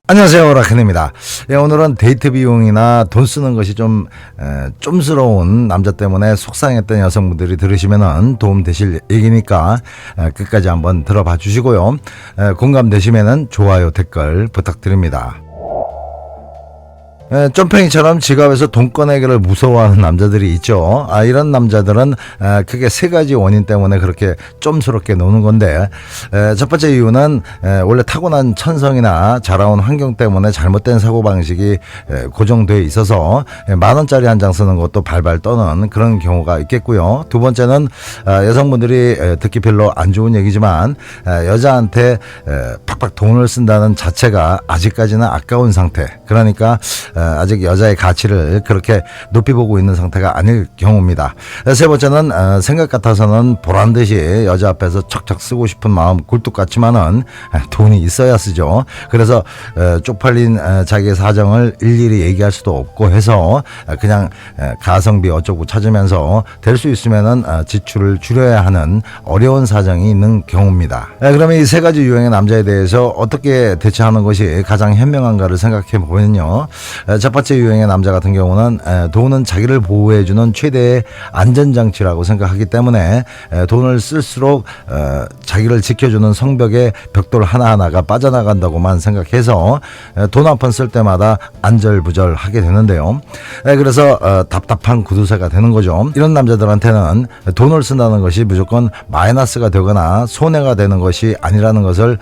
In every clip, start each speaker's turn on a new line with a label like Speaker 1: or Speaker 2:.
Speaker 1: 안녕하세요, 라켄입니다. 예, 오늘은 데이트 비용이나 돈 쓰는 것이 좀 쫌스러운 남자 때문에 속상했던 여성분들이 들으시면 도움 되실 얘기니까 끝까지 한번 들어봐 주시고요. 공감되시면 좋아요, 댓글 부탁드립니다. 점팽이처럼 지갑에서 돈 꺼내기를 무서워하는 남자들이 있죠. 이런 남자들은 크게 세 가지 원인 때문에 그렇게 좀스럽게 노는 건데, 첫 번째 이유는 원래 타고난 천성이나 자라온 환경 때문에 잘못된 사고방식이 고정되어 있어서 10,000원짜리 한 장 쓰는 것도 발발 떠는 그런 경우가 있겠고요. 두 번째는 여성분들이 듣기 별로 안 좋은 얘기지만 여자한테 팍팍 돈을 쓴다는 자체가 아직까지는 아까운 상태, 그러니까 아직 여자의 가치를 그렇게 높이 보고 있는 상태가 아닐 경우입니다. 세 번째는 생각 같아서는 보란듯이 여자 앞에서 척척 쓰고 싶은 마음 굴뚝 같지만은 돈이 있어야 쓰죠. 그래서 쪽팔린 자기의 사정을 일일이 얘기할 수도 없고 해서 그냥 가성비 어쩌고 찾으면서 될 수 있으면은 지출을 줄여야 하는 어려운 사정이 있는 경우입니다. 그러면 이 세 가지 유형의 남자에 대해서 어떻게 대처하는 것이 가장 현명한가를 생각해 보면요. 첫 번째 유형의 남자 같은 경우는 돈은 자기를 보호해주는 최대의 안전장치라고 생각하기 때문에 돈을 쓸수록 자기를 지켜주는 성벽의 벽돌 하나하나가 빠져나간다고만 생각해서 돈 한 푼 쓸 때마다 안절부절하게 되는데요. 그래서 답답한 구두쇠가 되는 거죠. 이런 남자들한테는 돈을 쓴다는 것이 무조건 마이너스가 되거나 손해가 되는 것이 아니라는 것을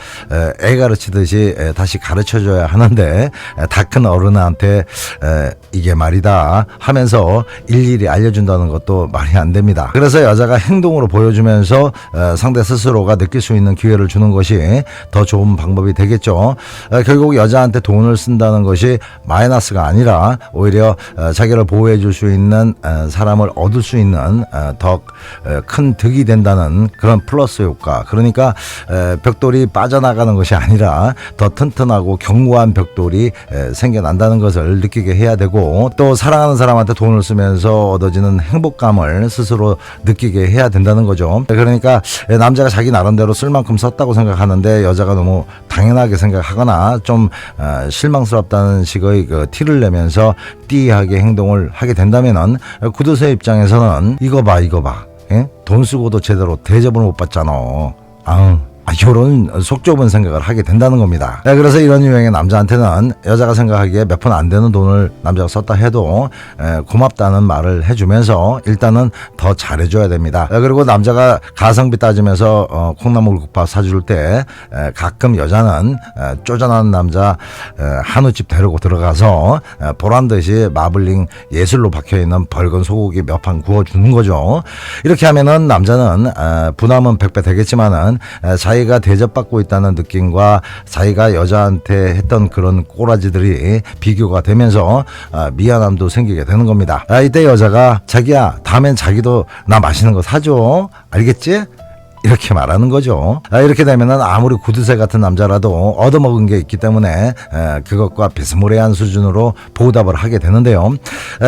Speaker 1: 애 가르치듯이 다시 가르쳐줘야 하는데, 다 큰 어른한테 이게 말이다 하면서 일일이 알려준다는 것도 말이 안 됩니다. 그래서 여자가 행동으로 보여주면서 상대 스스로가 느낄 수 있는 기회를 주는 것이 더 좋은 방법이 되겠죠. 결국 여자한테 돈을 쓴다는 것이 마이너스가 아니라 오히려 자기를 보호해 줄 수 있는 사람을 얻을 수 있는 더 큰 득이 된다는 그런 플러스 효과, 그러니까 벽돌이 빠져나가는 것이 아니라 더 튼튼하고 견고한 벽돌이 생겨난다는 것을 느끼게 해야 되고, 또 사랑하는 사람한테 돈을 쓰면서 얻어지는 행복감을 스스로 느끼게 해야 된다는 거죠. 그러니까 남자가 자기 나름대로 쓸 만큼 썼다고 생각하는데 여자가 너무 당연하게 생각하거나 좀 실망스럽다는 식의 그 티를 내면서 띠하게 행동을 하게 된다면은 구두쇠 입장에서는 이거 봐 예? 돈 쓰고도 제대로 대접을 못 받잖아. 이런 속 좁은 생각을 하게 된다는 겁니다. 그래서 이런 유형의 남자한테는 여자가 생각하기에 몇 푼 안 되는 돈을 남자가 썼다 해도 고맙다는 말을 해주면서 일단은 더 잘해줘야 됩니다. 그리고 남자가 가성비 따지면서 콩나물국밥 사줄 때 가끔 여자는 쪼잔한 남자 한우집 데리고 들어가서 보란듯이 마블링 예술로 박혀있는 벌건 소고기 몇 판 구워주는 거죠. 이렇게 하면은 남자는 부담은 100배 되겠지만은 자기가 대접받고 있다는 느낌과 자기가 여자한테 했던 그런 꼬라지들이 비교가 되면서 미안함도 생기게 되는 겁니다. 이때 여자가 자기야, 다음엔 자기도 나 맛있는 거 사줘, 알겠지? 이렇게 말하는 거죠. 이렇게 되면은 아무리 구두쇠 같은 남자라도 얻어먹은 게 있기 때문에 그것과 비스무리한 수준으로 보답을 하게 되는데요.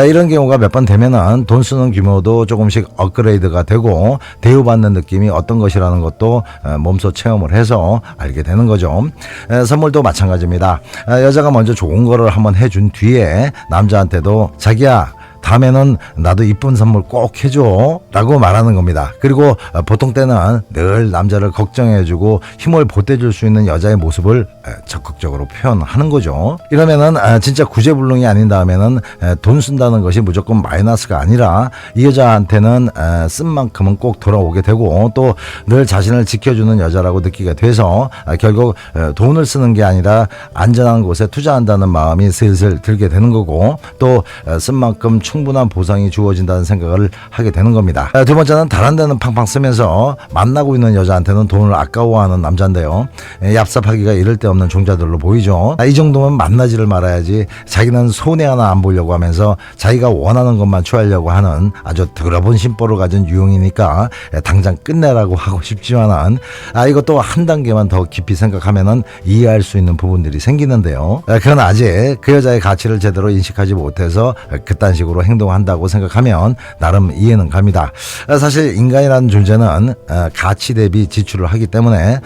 Speaker 1: 이런 경우가 몇 번 되면은 돈 쓰는 규모도 조금씩 업그레이드가 되고 대우받는 느낌이 어떤 것이라는 것도 몸소 체험을 해서 알게 되는 거죠. 선물도 마찬가지입니다. 여자가 먼저 좋은 거를 한번 해준 뒤에 남자한테도 자기야, 다음에는 나도 이쁜 선물 꼭 해줘 라고 말하는 겁니다. 그리고 보통 때는 늘 남자를 걱정해주고 힘을 보태줄 수 있는 여자의 모습을 적극적으로 표현하는 거죠. 이러면은 진짜 구제불능이 아닌 다음에는 돈 쓴다는 것이 무조건 마이너스가 아니라 이 여자한테는 쓴 만큼은 꼭 돌아오게 되고, 또 늘 자신을 지켜주는 여자라고 느끼게 돼서 결국 돈을 쓰는 게 아니라 안전한 곳에 투자한다는 마음이 슬슬 들게 되는 거고, 또 쓴 만큼 충분한 보상이 주어진다는 생각을 하게 되는 겁니다. 두 번째는 다른 데는 팡팡 쓰면서 만나고 있는 여자한테는 돈을 아까워하는 남자인데요. 얍삽하기가 이를 데 없는 종자들로 보이죠. 이 정도면 만나지를 말아야지 자기는 손해 하나 안 보려고 하면서 자기가 원하는 것만 취하려고 하는 아주 더러운 심보를 가진 유형이니까 당장 끝내라고 하고 싶지만은 이것도 한 단계만 더 깊이 생각하면은 이해할 수 있는 부분들이 생기는데요. 그건 아직 그 여자의 가치를 제대로 인식하지 못해서 그딴 식으로 식으로 행동한다고 생각하면 나름 이해는 갑니다. 사실 인간이라는 존재는 가치 대비 지출을 하기 때문에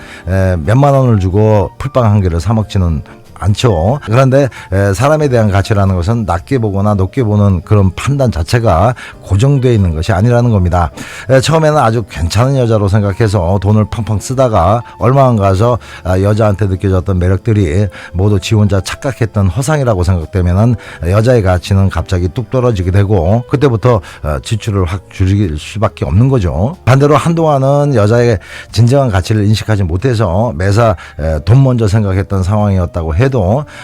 Speaker 1: 몇만 원을 주고 풀빵 한 개를 사 먹지는 않죠. 그런데 사람에 대한 가치라는 것은 낮게 보거나 높게 보는 그런 판단 자체가 고정되어 있는 것이 아니라는 겁니다. 처음에는 아주 괜찮은 여자로 생각해서 돈을 펑펑 쓰다가 얼마 안 가서 여자한테 느껴졌던 매력들이 모두 지 혼자 착각했던 허상이라고 생각되면은 여자의 가치는 갑자기 뚝 떨어지게 되고 그때부터 지출을 확 줄일 수밖에 없는 거죠. 반대로 한동안은 여자의 진정한 가치를 인식하지 못해서 매사 돈 먼저 생각했던 상황이었다고 해도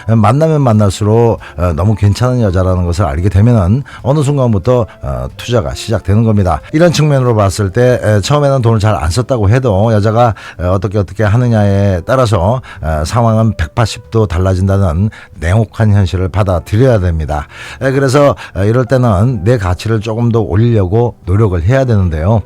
Speaker 1: 만나면 만날수록 너무 괜찮은 여자라는 것을 알게 되면은 어느 순간부터 투자가 시작되는 겁니다. 이런 측면으로 봤을 때 처음에는 돈을 잘 안 썼다고 해도 여자가 어떻게 하느냐에 따라서 상황은 180도 달라진다는 냉혹한 현실을 받아들여야 됩니다. 그래서 이럴 때는 내 가치를 조금 더 올리려고 노력을 해야 되는데요.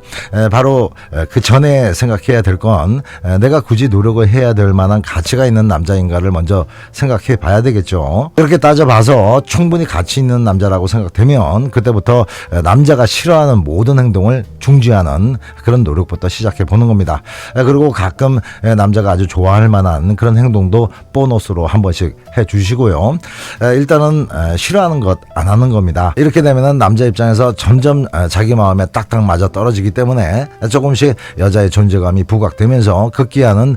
Speaker 1: 바로 그 전에 생각해야 될 건 내가 굳이 노력을 해야 될 만한 가치가 있는 남자인가를 먼저 생각해 봐야 되겠죠. 그렇게 따져봐서 충분히 가치 있는 남자라고 생각되면 그때부터 남자가 싫어하는 모든 행동을 중지하는 그런 노력부터 시작해 보는 겁니다. 그리고 가끔 남자가 아주 좋아할 만한 그런 행동도 보너스로 한 번씩 해 주시고요. 일단은 싫어하는 것 안 하는 겁니다. 이렇게 되면 남자 입장에서 점점 자기 마음에 딱딱 맞아 떨어지기 때문에 조금씩 여자의 존재감이 부각되면서 급기야는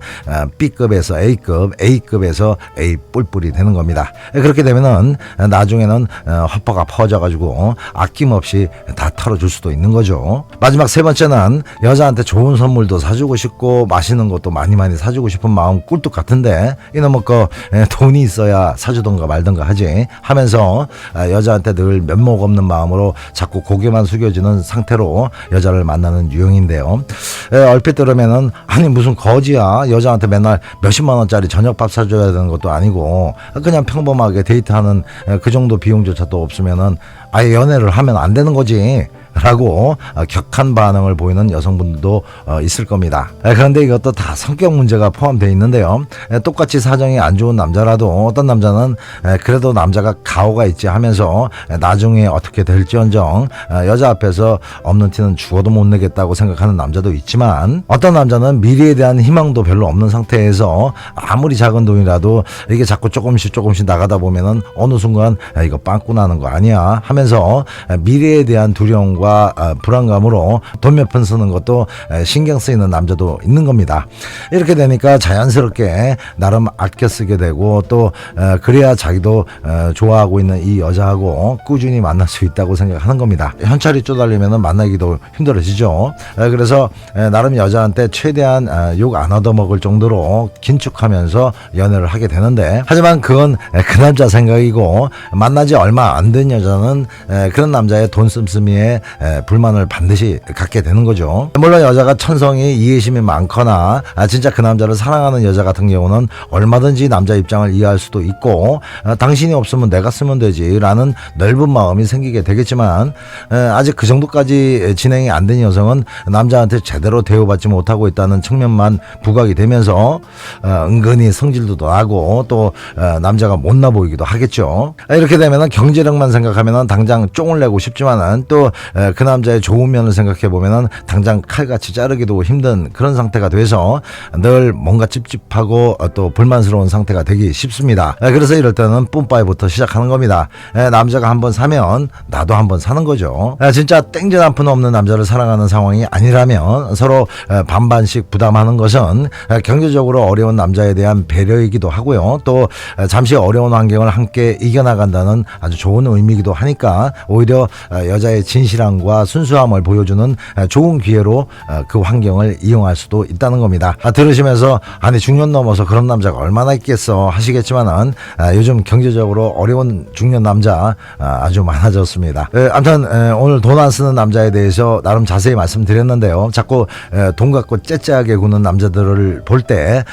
Speaker 1: B급에서 A급, A급에서 A 뿔뿔이 되는 겁니다. 그렇게 되면은 나중에는 허파가 퍼져가지고 아낌없이 다 털어줄 수도 있는 거죠. 마지막 세 번째는 여자한테 좋은 선물도 사주고 싶고 맛있는 것도 많이 사주고 싶은 마음 꿀뚝 같은데 이놈의 거 돈이 있어야 사주던가 말던가 하지 하면서 여자한테 늘 면목 없는 마음으로 자꾸 고개만 숙여지는 상태로 여자를 만나는 유형인데요. 얼핏 들으면은 아니 무슨 거지야, 여자한테 맨날 몇십만 원짜리 저녁밥 사줘야 되는 것도 아니고 그냥 평범하게 데이트하는 그 정도 비용조차도 없으면은 아예 연애를 하면 안 되는 거지 라고 격한 반응을 보이는 여성분들도 있을 겁니다. 그런데 이것도 다 성격 문제가 포함되어 있는데요. 똑같이 사정이 안 좋은 남자라도 어떤 남자는 그래도 남자가 가오가 있지 하면서 나중에 어떻게 될지언정 여자 앞에서 없는 티는 죽어도 못 내겠다고 생각하는 남자도 있지만 어떤 남자는 미래에 대한 희망도 별로 없는 상태에서 아무리 작은 돈이라도 이게 자꾸 조금씩 나가다 보면은 어느 순간 이거 빵꾸 나는 거 아니야 하면서 미래에 대한 두려움과 불안감으로 돈 몇 푼 쓰는 것도 신경 쓰이는 남자도 있는 겁니다. 이렇게 되니까 자연스럽게 나름 아껴 쓰게 되고 또 그래야 자기도 좋아하고 있는 이 여자하고 꾸준히 만날 수 있다고 생각하는 겁니다. 현찰이 쪼달리면 만나기도 힘들어지죠. 그래서 나름 여자한테 최대한 욕 안 얻어먹을 정도로 긴축하면서 연애를 하게 되는데 하지만 그건 그 남자 생각이고 만나지 얼마 안 된 여자는 그런 남자의 돈 씀씀이에 불만을 반드시 갖게 되는 거죠. 물론 여자가 천성이 이해심이 많거나 진짜 그 남자를 사랑하는 여자 같은 경우는 얼마든지 남자 입장을 이해할 수도 있고 당신이 없으면 내가 쓰면 되지 라는 넓은 마음이 생기게 되겠지만 아직 그 정도까지 진행이 안 된 여성은 남자한테 제대로 대우받지 못하고 있다는 측면만 부각이 되면서 은근히 성질도 나고 또 남자가 못나 보이기도 하겠죠. 이렇게 되면 경제력만 생각하면 당장 쫑을 내고 싶지만은 또 그 남자의 좋은 면을 생각해 보면은 당장 칼같이 자르기도 힘든 그런 상태가 돼서 늘 뭔가 찝찝하고 또 불만스러운 상태가 되기 쉽습니다. 그래서 이럴 때는 뿜빠이부터 시작하는 겁니다. 남자가 한번 사면 나도 한번 사는 거죠. 진짜 땡전 한 푼 없는 남자를 사랑하는 상황이 아니라면 서로 반반씩 부담하는 것은 경제적으로 어려운 남자에 대한 배려이기도 하고요. 또 잠시 어려운 환경을 함께 이겨나간다는 아주 좋은 의미이기도 하니까 오히려 여자의 진실함과 순수함을 보여주는 좋은 기회로 그 환경을 이용할 수도 있다는 겁니다. 들으시면서 아니 중년 넘어서 그런 남자가 얼마나 있겠어 하시겠지만은 요즘 경제적으로 어려운 중년 남자 아주 많아졌습니다. 아무튼 오늘 돈 안 쓰는 남자에 대해서 나름 자세히 말씀드렸는데요. 자꾸 돈 갖고 째째하게 구는 남자들을 볼 때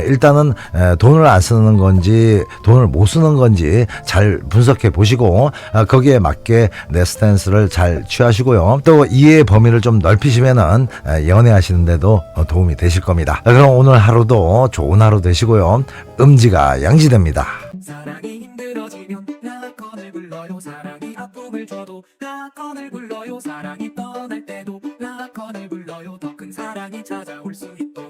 Speaker 1: 일단은 돈을 안 쓰는 건지 돈을 못 쓰는 건지 잘 분석해 보시고 거기에 맞게 내 스탠스를 잘 취하시고요. 또 이해의 범위를 좀 넓히시면은 연애하시는데도 도움이 되실 겁니다. 그럼 오늘 하루도 좋은 하루 되시고요. 음지가 양지됩니다.
Speaker 2: 사랑이 힘들어지면 라건을 불러요. 사랑이 아픔을 줘도 찾아올 수 있도록